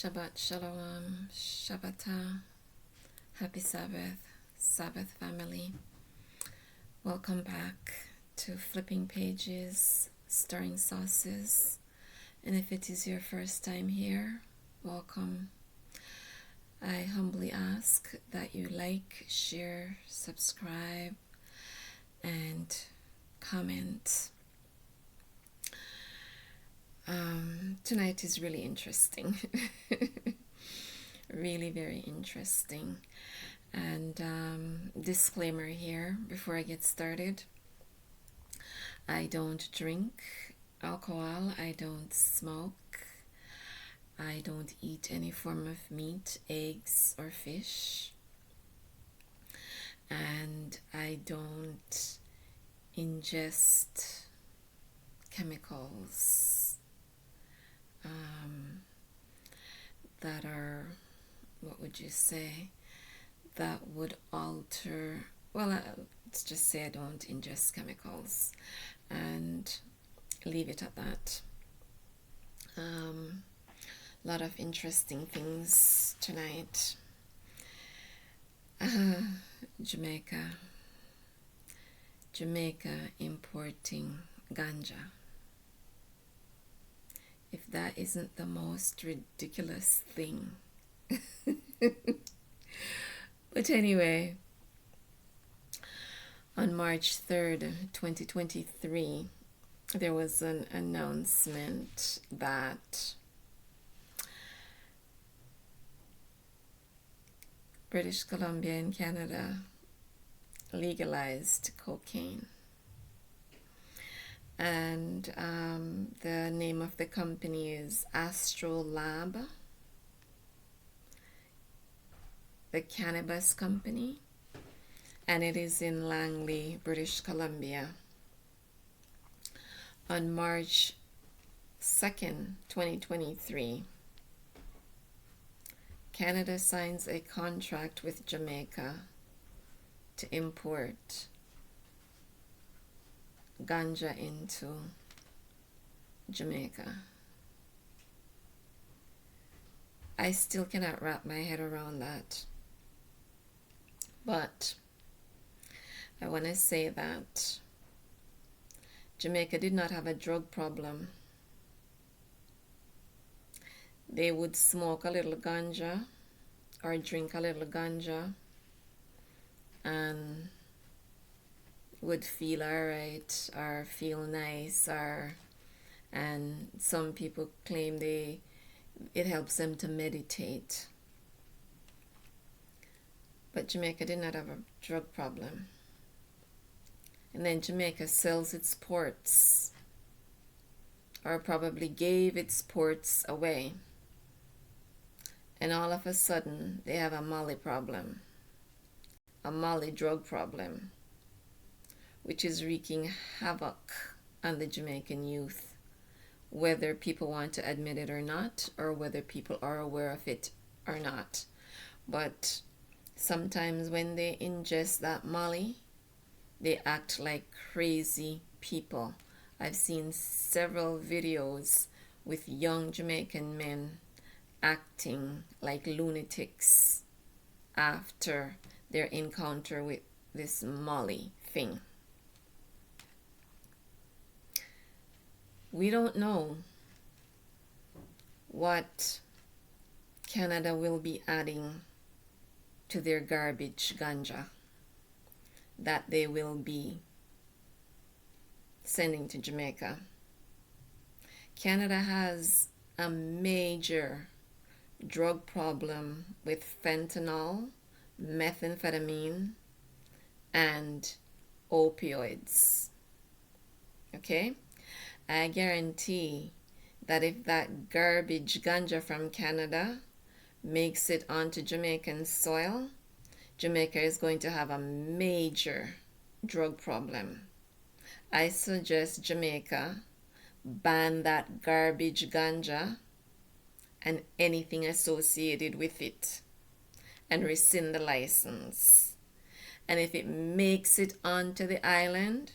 Shabbat Shalom, Shabbatah, Happy Sabbath, Sabbath family. Welcome back to Flipping Pages, Stirring Sauces. And if it is your first time here, welcome. I humbly ask that you like, share, subscribe, and comment. Tonight is really interesting. Really very interesting. And disclaimer here before I get started. I don't drink alcohol. I don't smoke. I don't eat any form of meat, eggs, or fish. And I don't ingest chemicals that are, what would you say, that would alter, well, let's just say I don't ingest chemicals and leave it at that. A lot of interesting things tonight. Jamaica importing ganja. If that isn't the most ridiculous thing. But anyway, on March 3rd, 2023, there was an announcement that British Columbia and Canada legalized cocaine. And the name of the company is Astrolab, the cannabis company, and it is in Langley, British Columbia. On March 2nd, 2023, Canada signs a contract with Jamaica to import ganja into Jamaica. I still cannot wrap my head around that. But I want to say that Jamaica did not have a drug problem. They would smoke a little ganja or drink a little ganja and would feel alright or feel nice, and some people claim it helps them to meditate. But Jamaica did not have a drug problem. And then Jamaica sells its ports, or probably gave its ports away. And all of a sudden, they have a Molly problem, a Molly drug problem, which is wreaking havoc on the Jamaican youth, whether people want to admit it or not, or whether people are aware of it or not. But sometimes when they ingest that Molly, they act like crazy people. I've seen several videos with young Jamaican men acting like lunatics after their encounter with this Molly thing. We don't know what Canada will be adding to their garbage ganja that they will be sending to Jamaica. Canada has a major drug problem with fentanyl, methamphetamine, and opioids. Okay? I guarantee that if that garbage ganja from Canada makes it onto Jamaican soil, Jamaica is going to have a major drug problem. I suggest Jamaica ban that garbage ganja and anything associated with it and rescind the license. And if it makes it onto the island,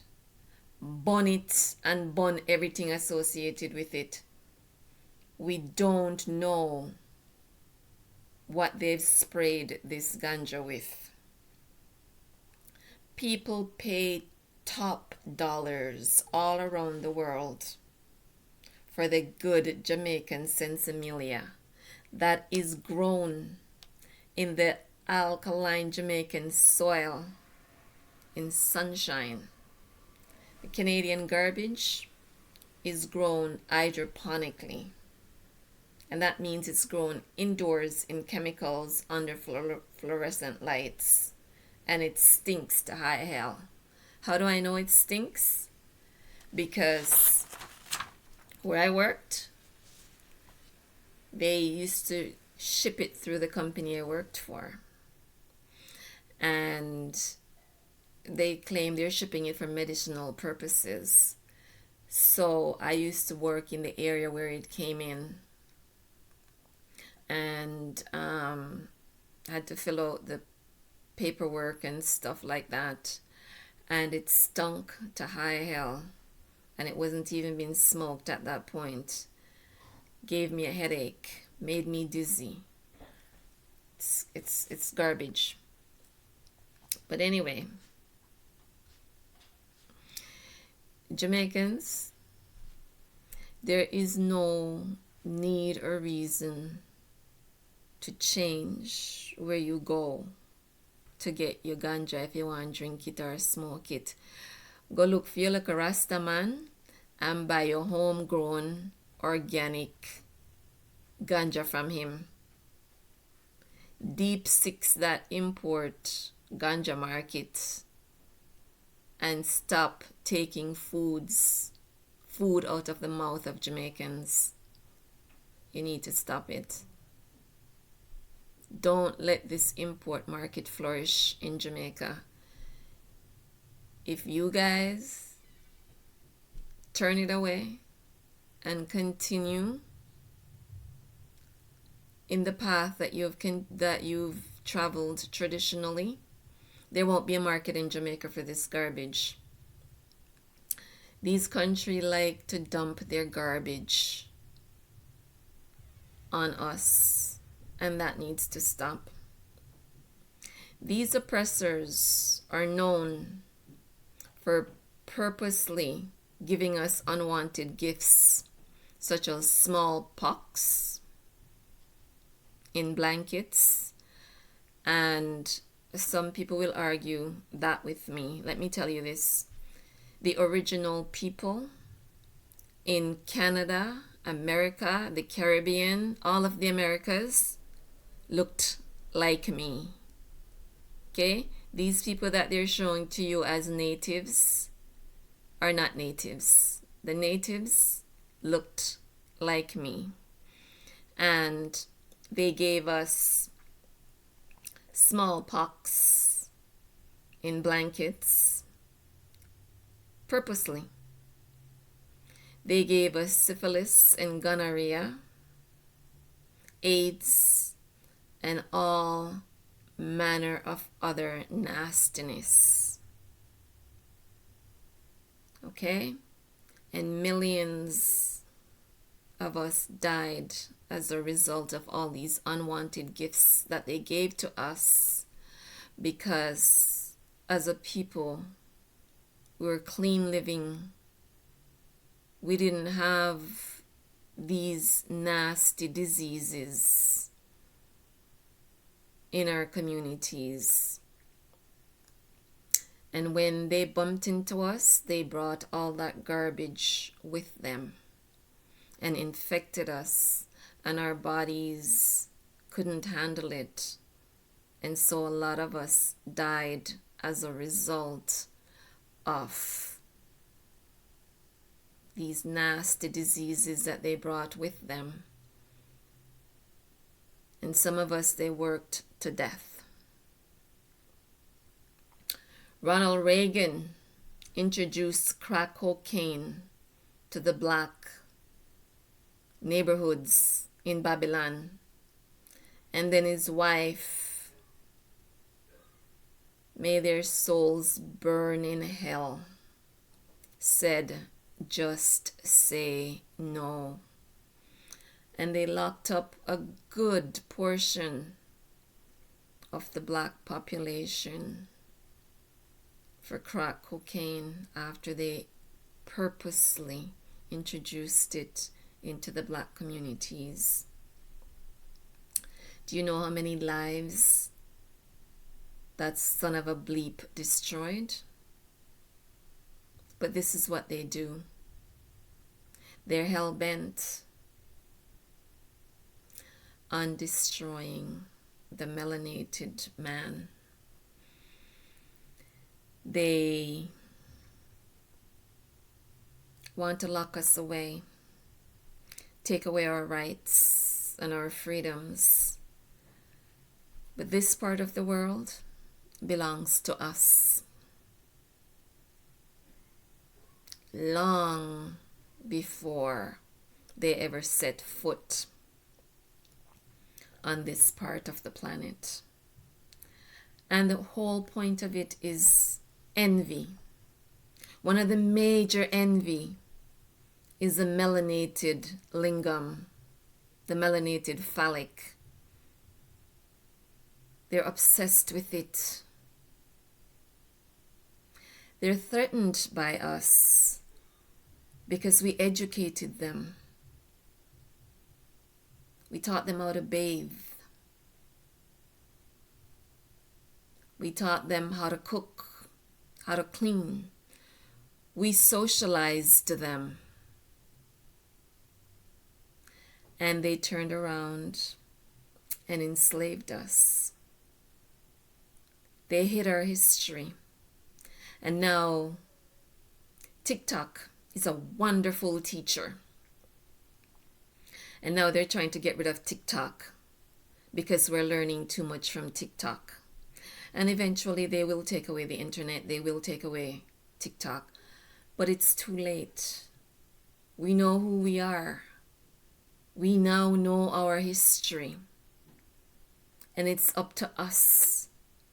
burn it and burn everything associated with it. We don't know what they've sprayed this ganja with. People pay top dollars all around the world for the good Jamaican Sensimilia that is grown in the alkaline Jamaican soil in sunshine. The Canadian garbage is grown hydroponically, and that means it's grown indoors in chemicals under fluorescent lights, and it stinks to high hell. How do I know it stinks? Because where I worked, they used to ship it through the company I worked for, and they claim they're shipping it for medicinal purposes. So I used to work in the area where it came in, and had to fill out the paperwork and stuff like that, and it stunk to high hell, and it wasn't even being smoked at that point. Gave me a headache, made me dizzy. It's garbage. But anyway, Jamaicans, there is no need or reason to change where you go to get your ganja if you want to drink it or smoke it. Go look for your like a Rasta man and buy your homegrown organic ganja from him. Deep six that import ganja market and stop taking food out of the mouth of Jamaicans. You need to stop it. Don't let this import market flourish in Jamaica. If you guys turn it away and continue in the path that you've traveled traditionally, there won't be a market in Jamaica for this garbage. These countries like to dump their garbage on us, and that needs to stop. These oppressors are known for purposely giving us unwanted gifts, such as smallpox in blankets, and some people will argue that with me. Let me tell you this. The original people in Canada, America, the Caribbean, all of the Americas looked like me. Okay? These people that they're showing to you as natives are not natives. The natives looked like me. And they gave us smallpox in blankets purposely. They gave us syphilis and gonorrhea, AIDS, and all manner of other nastiness. Okay? And millions of us died as a result of all these unwanted gifts that they gave to us, because as a people, we were clean living. We didn't have these nasty diseases in our communities. And when they bumped into us, they brought all that garbage with them and infected us, and our bodies couldn't handle it. And so a lot of us died as a result of these nasty diseases that they brought with them. And some of us, they worked to death. Ronald Reagan introduced crack cocaine to the black neighborhoods in Babylon. And then his wife, may their souls burn in hell, said, just say no. And they locked up a good portion of the black population for crack cocaine after they purposely introduced it into the black communities. Do you know how many lives that son of a bleep destroyed? But this is what they do. They're hell-bent on destroying the melanated man. They want to lock us away, take away our rights and our freedoms. But this part of the world belongs to us. Long before they ever set foot on this part of the planet. And the whole point of it is envy. One of the major envy is the melanated lingam, the melanated phallic. They're obsessed with it. They're threatened by us because we educated them. We taught them how to bathe. We taught them how to cook, how to clean. We socialized them. And they turned around and enslaved us. They hid our history. And now TikTok is a wonderful teacher. And now they're trying to get rid of TikTok because we're learning too much from TikTok. And eventually they will take away the internet. They will take away TikTok. But it's too late. We know who we are. We now know our history. And it's up to us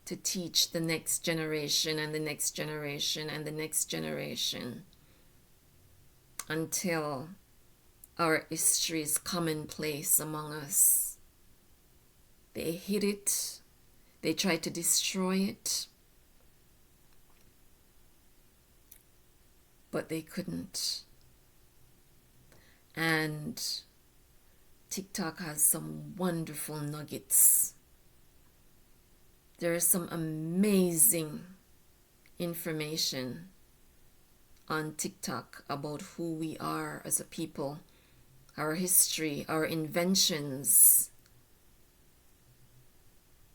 to teach the next generation and the next generation and the next generation until our history is commonplace among us. They hid it. They tried to destroy it. But they couldn't. And TikTok has some wonderful nuggets. There is some amazing information on TikTok about who we are as a people, our history, our inventions,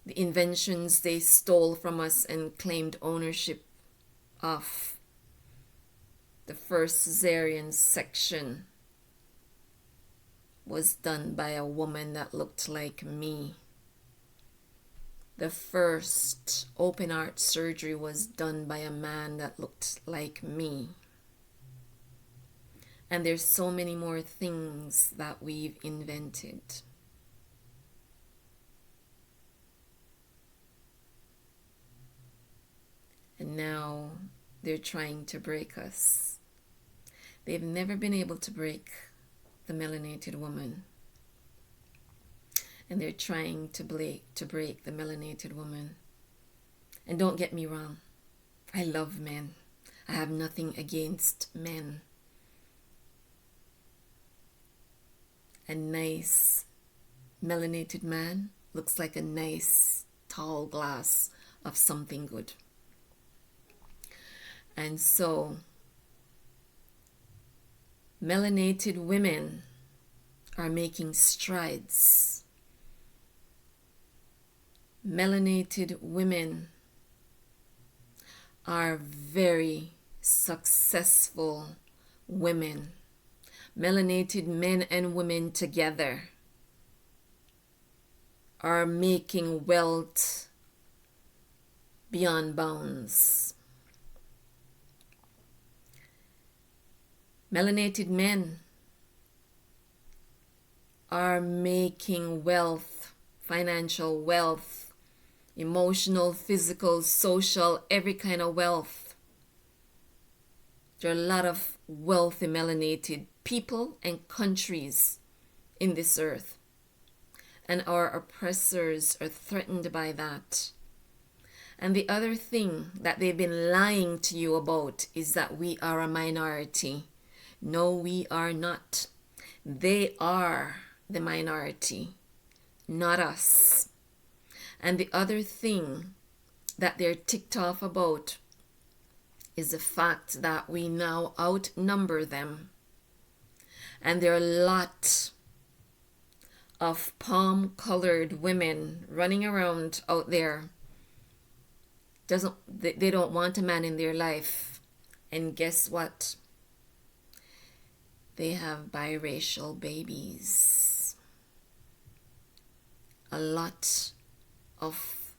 the inventions they stole from us and claimed ownership of. The first cesarean section was done by a woman that looked like me. The first open heart surgery was done by a man that looked like me. And there's so many more things that we've invented. And now they're trying to break us. They've never been able to break the melanated woman. And they're trying to break the melanated woman. And don't get me wrong, I love men. I have nothing against men. A nice melanated man looks like a nice tall glass of something good. And so, melanated women are making strides. Melanated women are very successful women. Melanated men and women together are making wealth beyond bounds. Melanated men are making wealth, financial wealth, emotional, physical, social, every kind of wealth. There are a lot of wealthy melanated people and countries in this earth. And our oppressors are threatened by that. And the other thing that they've been lying to you about is that we are a minority. No, we are not. They are the minority, not us. And the other thing that they're ticked off about is the fact that we now outnumber them. And there are a lot of palm-colored women running around out there. They don't want a man in their life. And guess what? They have biracial babies. A lot of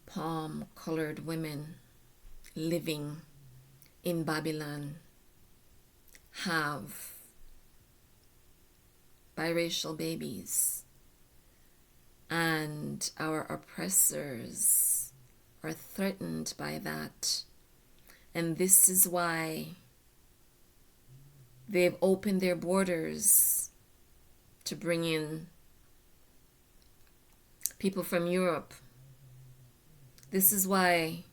palm-colored women living in Babylon have biracial babies, and our oppressors are threatened by that. And this is why they've opened their borders to bring in people from Europe. This is why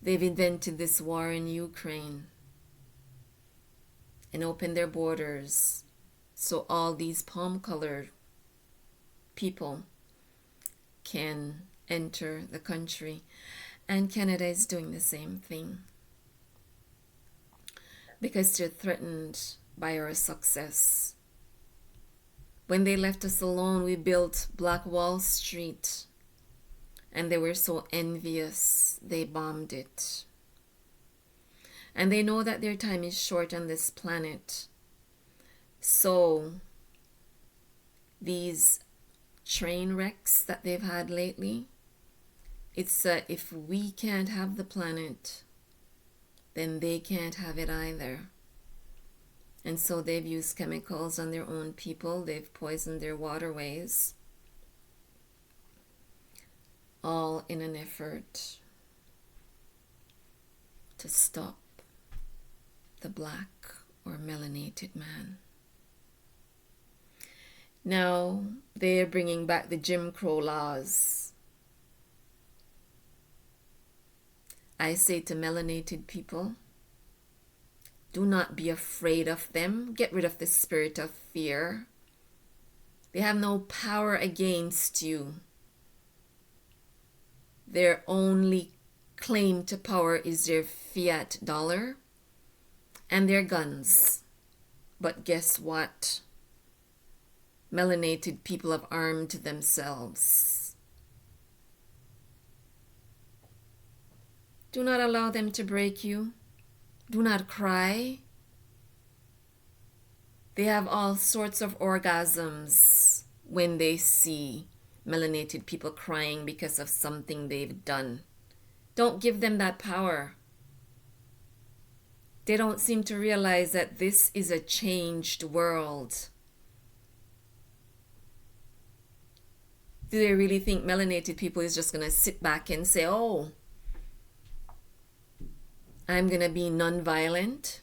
they've invented this war in Ukraine and opened their borders so all these palm-colored people can enter the country. And Canada is doing the same thing because they're threatened by our success. When they left us alone, we built Black Wall Street, and they were so envious, they bombed it. And they know that their time is short on this planet. So these train wrecks that they've had lately, it's if we can't have the planet, then they can't have it either. And so they've used chemicals on their own people. They've poisoned their waterways, all in an effort to stop the black or melanated man. Now they are bringing back the Jim Crow laws. I say to melanated people, do not be afraid of them. Get rid of the spirit of fear. They have no power against you. Their only claim to power is their fiat dollar and their guns. But guess what? Melanated people have armed themselves. Do not allow them to break you. Do not cry. They have all sorts of orgasms when they see melanated people crying because of something they've done. Don't give them that power. They don't seem to realize that this is a changed world. Do they really think melanated people is just going to sit back and say, oh, I'm going to be non-violent?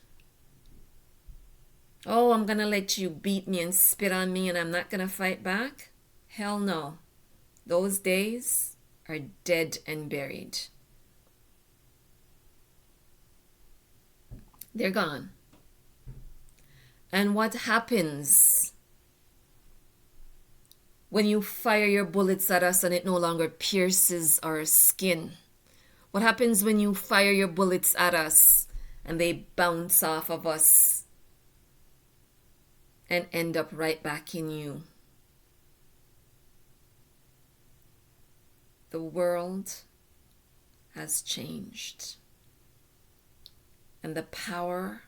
Oh, I'm going to let you beat me and spit on me and I'm not going to fight back? Hell no. Those days are dead and buried. They're gone. And what happens when you fire your bullets at us and it no longer pierces our skin? What happens when you fire your bullets at us and they bounce off of us and end up right back in you? The world has changed. And the power,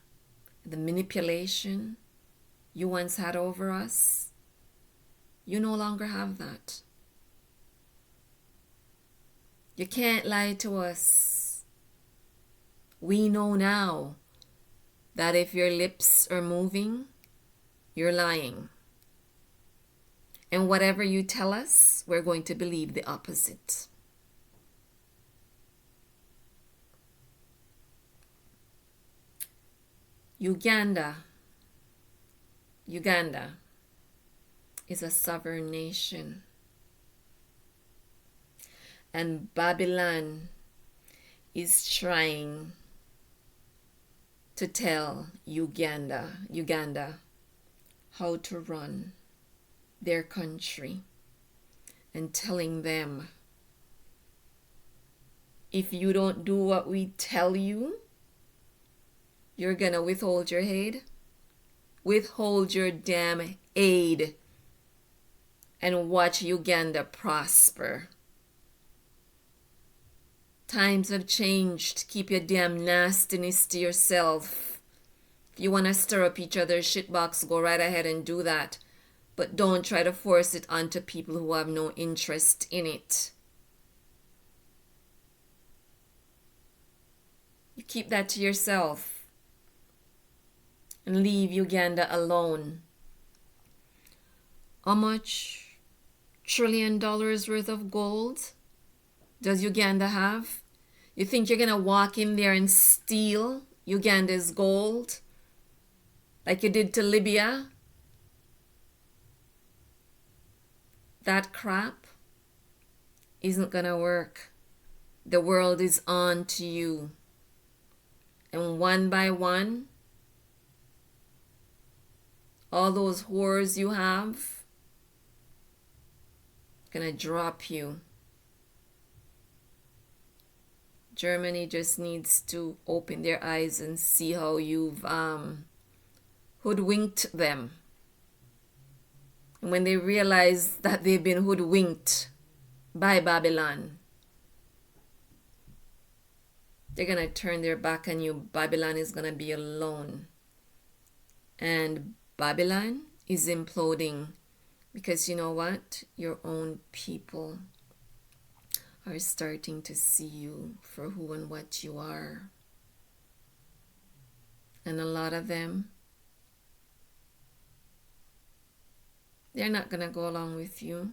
the manipulation you once had over us, you no longer have that. You can't lie to us. We know now that if your lips are moving, you're lying. And whatever you tell us, we're going to believe the opposite. Uganda Uganda is a sovereign nation, and Babylon is trying to tell Uganda how to run their country, and telling them, if you don't do what we tell you, you're gonna withhold your aid. Withhold your damn aid and watch Uganda prosper. Times have changed. Keep your damn nastiness to yourself. If you want to stir up each other's shitbox, go right ahead and do that. But don't try to force it onto people who have no interest in it. You keep that to yourself and leave Uganda alone. How much $1 trillion worth of gold does Uganda have? You think you're gonna walk in there and steal Uganda's gold like you did to Libya? That crap isn't gonna work. The world is on to you. And one by one, all those whores you have gonna drop you. Germany just needs to open their eyes and see how you've hoodwinked them. And when they realize that they've been hoodwinked by Babylon, they're gonna turn their back on you. Babylon is gonna be alone. And Babylon is imploding because you know what? Your own people are starting to see you for who and what you are. And a lot of them, they're not going to go along with you.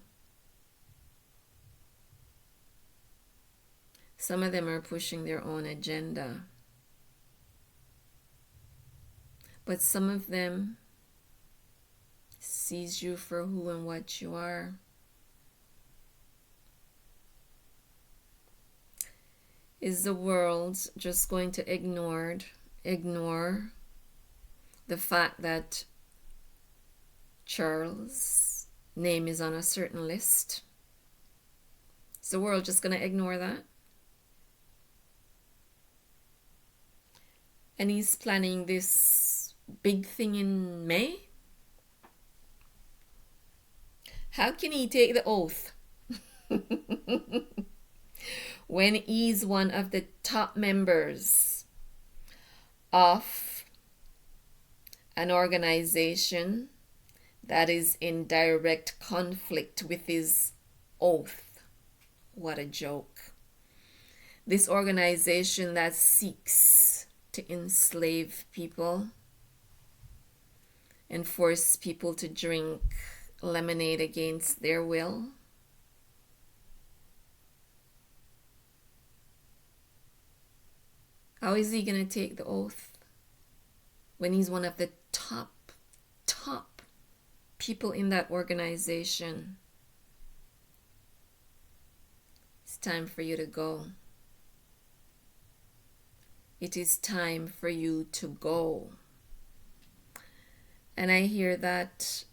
Some of them are pushing their own agenda. But some of them sees you for who and what you are. Is the world just going to ignore the fact that Charles' name is on a certain list? Is the world just going to ignore that? And he's planning this big thing in May? How can he take the oath when he's one of the top members of an organization that is in direct conflict with his oath? What a joke. This organization that seeks to enslave people and force people to drink lemonade against their will. How is he going to take the oath when he's one of the top people in that organization? It's time for you to go. It is time for you to go. And I hear that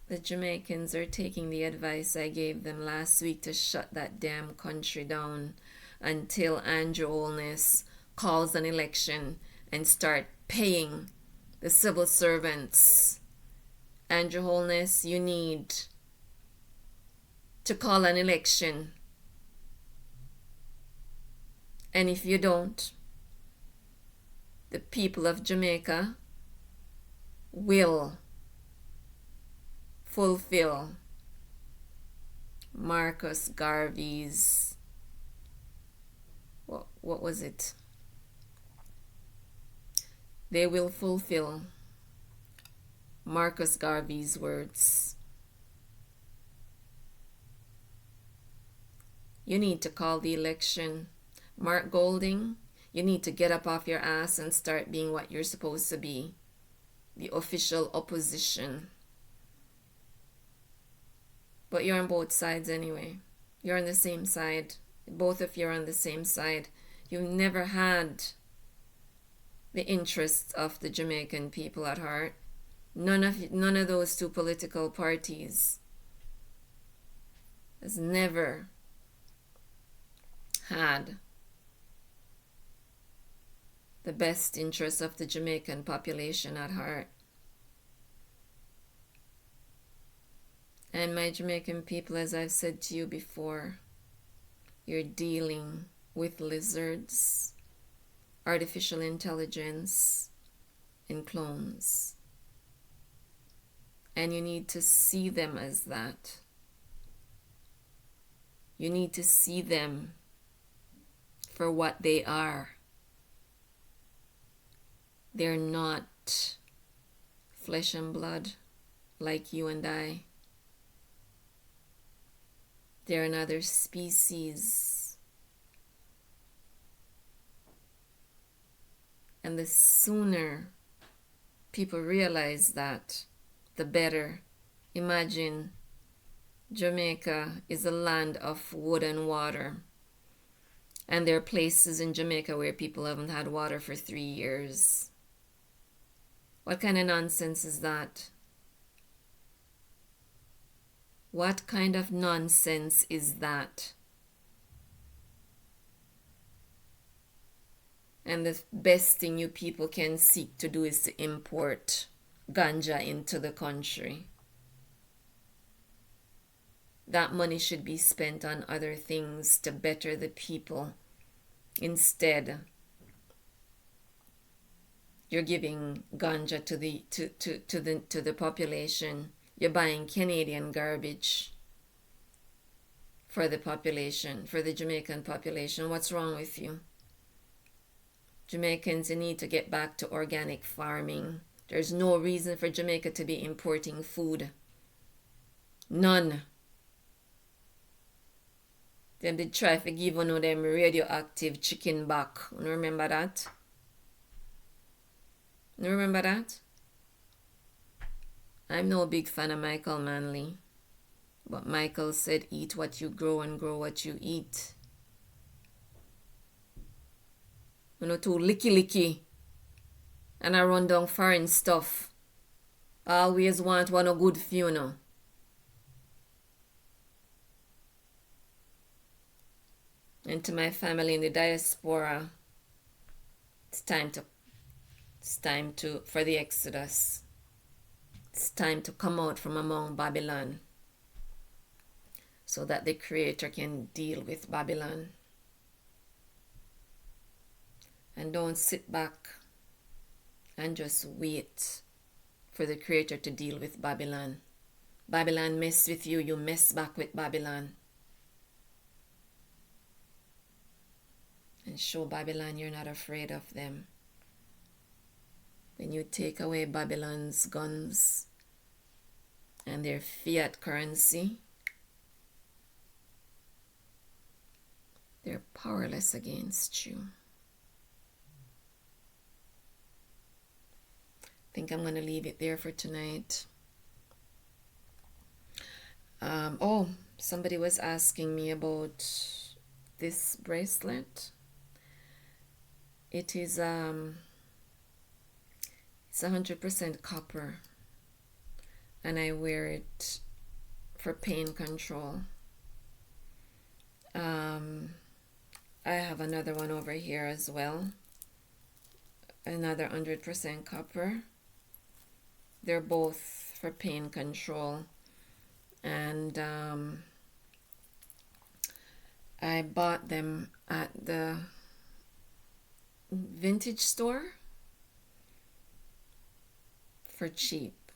the Jamaicans are taking the advice I gave them last week to shut that damn country down until Andrew Holness calls an election and start paying the civil servants. Andrew Holness, you need to call an election. And if you don't, the people of Jamaica will fulfill Marcus Garvey's, what was it? They will fulfill Marcus Garvey's words. You need to call the election. Mark Golding, you need to get up off your ass and start being what you're supposed to be. the official opposition. But you're on both sides anyway. You're on the same side. Both of you are on the same side. You've never had the interests of the Jamaican people at heart. None of those two political parties has never had the best interests of the Jamaican population at heart. And my Jamaican people, as I've said to you before, you're dealing with lizards, artificial intelligence, and clones. And you need to see them as that. You need to see them for what they are. They're not flesh and blood like you and I. They're another species. And the sooner people realize that, the better. Imagine Jamaica is a land of wood and water. And there are places in Jamaica where people haven't had water for 3 years. What kind of nonsense is that? What kind of nonsense is that? And the best thing you people can seek to do is to import ganja into the country. That money should be spent on other things to better the people. Instead, you're giving ganja to the population. You're buying Canadian garbage for the population, for the Jamaican population. What's wrong with you? Jamaicans, you need to get back to organic farming. There's no reason for Jamaica to be importing food. None. Them did try to give one of them radioactive chicken back. You remember that? You remember that? I'm no big fan of Michael Manley. But Michael said, eat what you grow and grow what you eat. You know, too licky. And I run down foreign stuff. I always want one of good for you know. And to my family in the diaspora, it's time to for the Exodus. It's time to come out from among Babylon so that the Creator can deal with Babylon. And don't sit back and just wait for the Creator to deal with Babylon. Babylon mess with you, you mess back with Babylon. And show Babylon you're not afraid of them. When you take away Babylon's guns and their fiat currency, they're powerless against you. I think I'm going to leave it there for tonight. Somebody was asking me about this bracelet. It is it's 100% copper, and I wear it for pain control. I have another one over here as well, another 100% copper. They're both for pain control, and I bought them at the vintage store for cheap,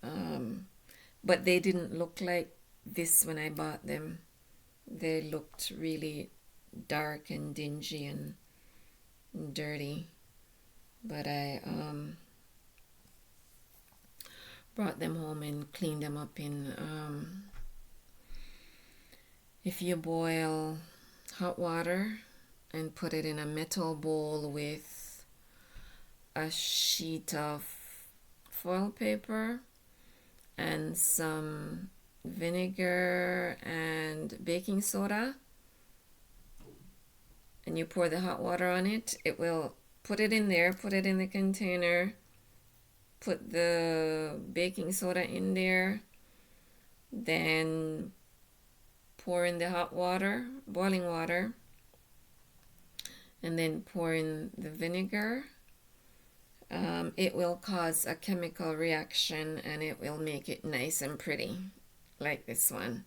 but they didn't look like this when I bought them. They looked really dark and dingy and dirty, but I brought them home and cleaned them up in if you boil hot water and put it in a metal bowl with a sheet of foil paper and some vinegar and baking soda, and you pour the hot water on it. It will put it in there, put it in the container, put the baking soda in there, then pour in the hot water, boiling water, and then pour in the vinegar. It will cause a chemical reaction and it will make it nice and pretty, like this one.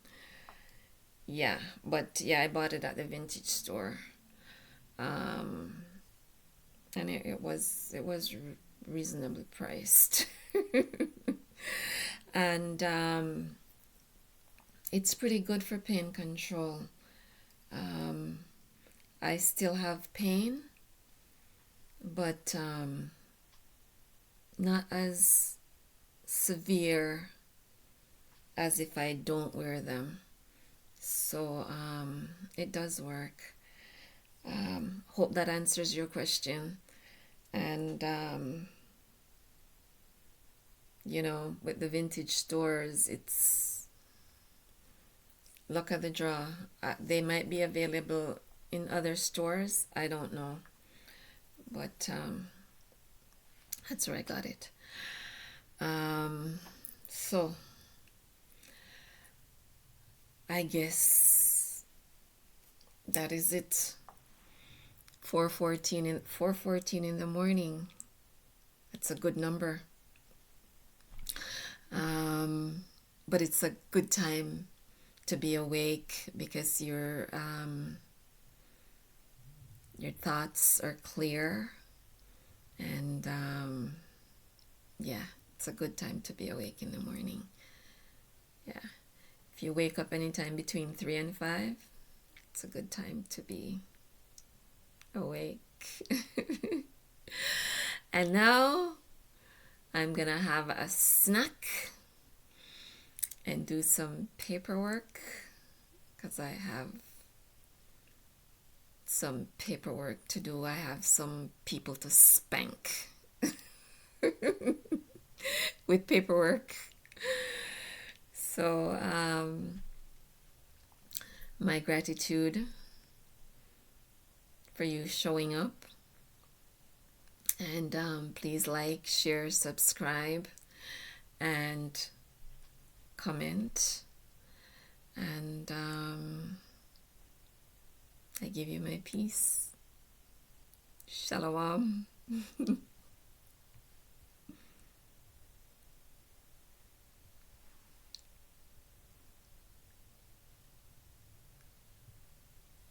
Yeah, but yeah, I bought it at the vintage store. And it was reasonably priced. And it's pretty good for pain control. I still have pain, but not as severe as if I don't wear them. So it does work. Hope that answers your question. And you know, with the vintage stores, it's luck of the draw. They might be available in other stores, I don't know, but that's where I got it. So I guess that is it. 4:14 in the morning. That's a good number. But it's a good time to be awake because your thoughts are clear, and yeah, it's a good time to be awake in the morning. Yeah, if you wake up anytime between 3 and 5, it's a good time to be awake. And now I'm gonna have a snack and do some paperwork because I have some paperwork to do. I have some people to spank with paperwork. So my gratitude for you showing up, and please like, share, subscribe, and comment, and I give you my peace. Shalom.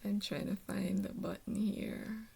I'm trying to find the button here.